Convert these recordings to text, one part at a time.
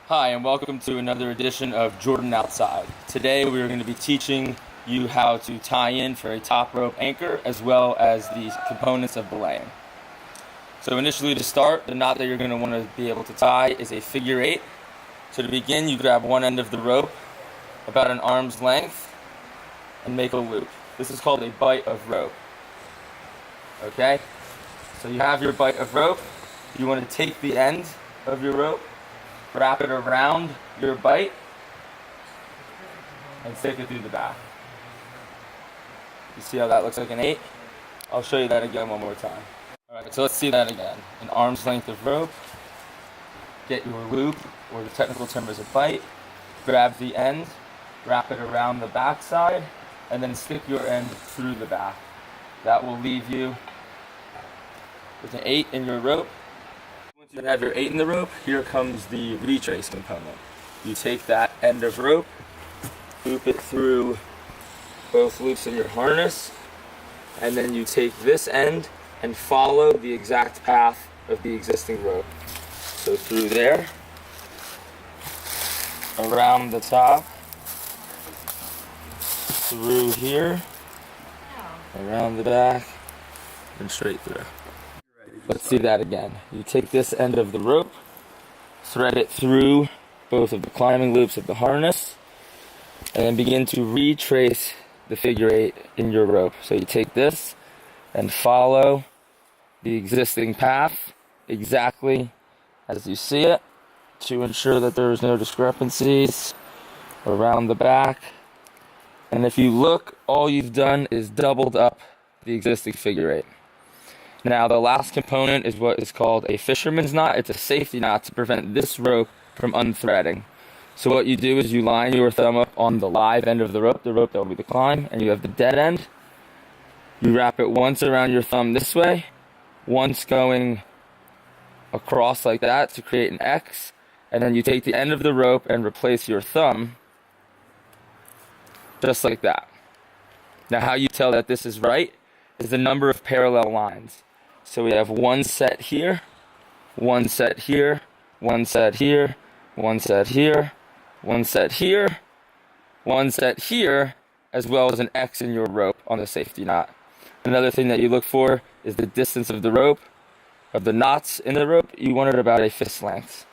Hi, and welcome to another edition of Jordan Outside. Today we are going to be teaching you how to tie in for a top rope anchor as well as the components of belaying. So initially, to start, the knot that you're going to want to be able to tie is a figure 8. So to begin, you grab one end of the rope about an arm's length and make a loop. This is called a bight of rope. Okay? So you have your bight of rope. You want to take the end of your rope, wrap it around your bight, and stick it through the back. You see how that looks like an 8? I'll show you that again one more time. Alright, so let's see that again. An arm's length of rope, get your loop, or the technical term is a bight, grab the end, wrap it around the back side, and then stick your end through the back. That will leave you with an 8 in your rope. Once you have your 8 in the rope, here comes the retrace component. You take that end of rope, loop it through both loops of your harness, and then you take this end and follow the exact path of the existing rope. So through there, around the top, through here, around the back, and straight through. Let's see that again. You take this end of the rope, thread it through both of the climbing loops of the harness, and then begin to retrace the figure 8 in your rope. So you take this and follow the existing path exactly as you see it to ensure that there is no discrepancies around the back. And if you look, all you've done is doubled up the existing figure 8. Now, the last component is what is called a fisherman's knot. It's a safety knot to prevent this rope from unthreading. So what you do is you line your thumb up on the live end of the rope that will be the climb, and you have the dead end. You wrap it once around your thumb this way, once going across like that to create an X, and then you take the end of the rope and replace your thumb just like that. Now, how you tell that this is right is the number of parallel lines. So we have one set here, one set here, one set here, one set here, one set here, one set here, as well as an X in your rope on the safety knot. Another thing that you look for is the distance of the rope, of the knots in the rope. You want it about a fist length.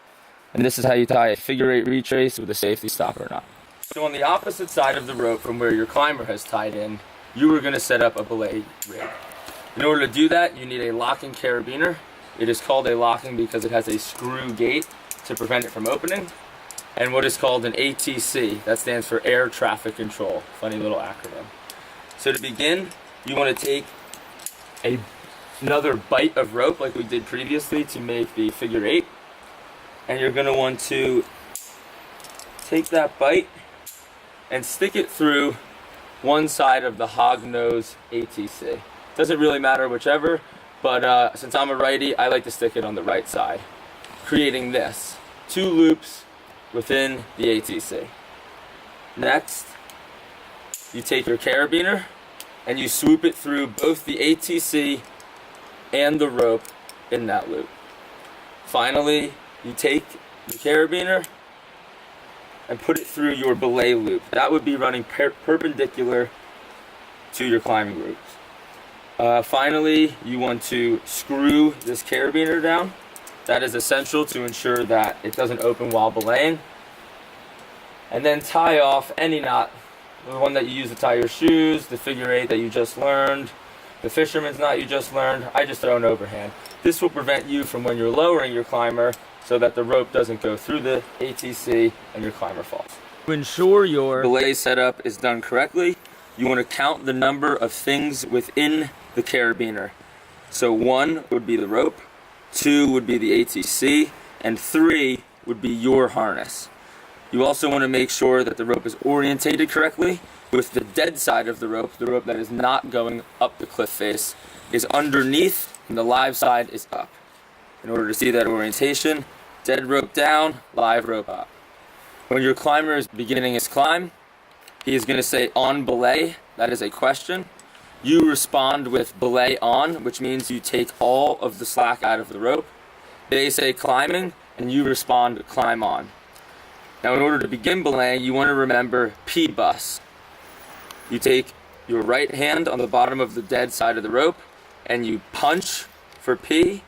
And this is how you tie a figure 8 retrace with a safety stopper knot. So on the opposite side of the rope from where your climber has tied in, you are going to set up a belay rig. In order to do that, you need a locking carabiner. It is called a locking because it has a screw gate to prevent it from opening, and what is called an ATC. That stands for air traffic control. Funny little acronym. So to begin, you want to take another bight of rope like we did previously to make the figure 8, and you're going to want to take that bight and stick it through one side of the hog nose ATC. Doesn't really matter whichever, but since I'm a righty, I like to stick it on the right side, creating this 2 loops within the ATC. Next, you take your carabiner and you swoop it through both the ATC and the rope in that loop. Finally, you take the carabiner and put it through your belay loop. That would be running perpendicular to your climbing loops. Finally, you want to screw this carabiner down. That is essential to ensure that it doesn't open while belaying. And then tie off any knot, the one that you use to tie your shoes, the figure 8 that you just learned, the fisherman's knot you just learned. I just throw an overhand. This will prevent you from when you're lowering your climber so that the rope doesn't go through the ATC and your climber falls. To ensure your belay setup is done correctly, you want to count the number of things within the carabiner. So 1 would be the rope, 2 would be the ATC, and 3 would be your harness. You also want to make sure that the rope is orientated correctly, with the dead side of the rope that is not going up the cliff face, is underneath and the live side is up. In order to see that orientation, dead rope down, live rope up. When your climber is beginning his climb, he is going to say on belay. That is a question. You respond with belay on, which means you take all of the slack out of the rope. They say climbing, and you respond climb on. Now, in order to begin belaying, you want to remember P-bus. You take your right hand on the bottom of the dead side of the rope, and you punch for P.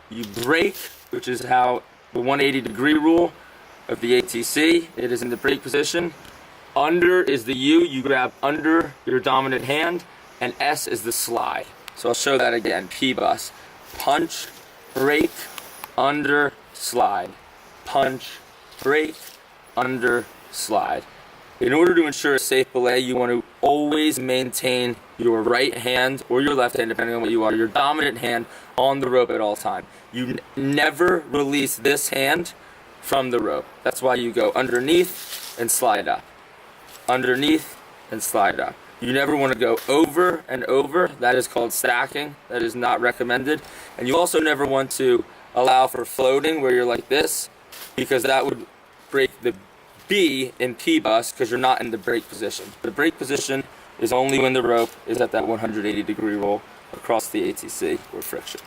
You break, which is how the 180-degree rule of the ATC, it is in the break position. Under is the U, you grab under your dominant hand, and S is the slide. So I'll show that again. P-bus. Punch, break, under, slide. Punch, break, under, slide. In order to ensure a safe belay, you want to always maintain your right hand or your left hand, depending on what you are, your dominant hand on the rope at all times. You never release this hand from the rope. That's why you go underneath and slide up. Underneath and slide up. You never want to go over and over. That is called stacking. That is not recommended. And you also never want to allow for floating where you're like this, because that would break the B in P-bus because you're not in the break position. The break position is only when the rope is at that 180-degree roll across the ATC or friction.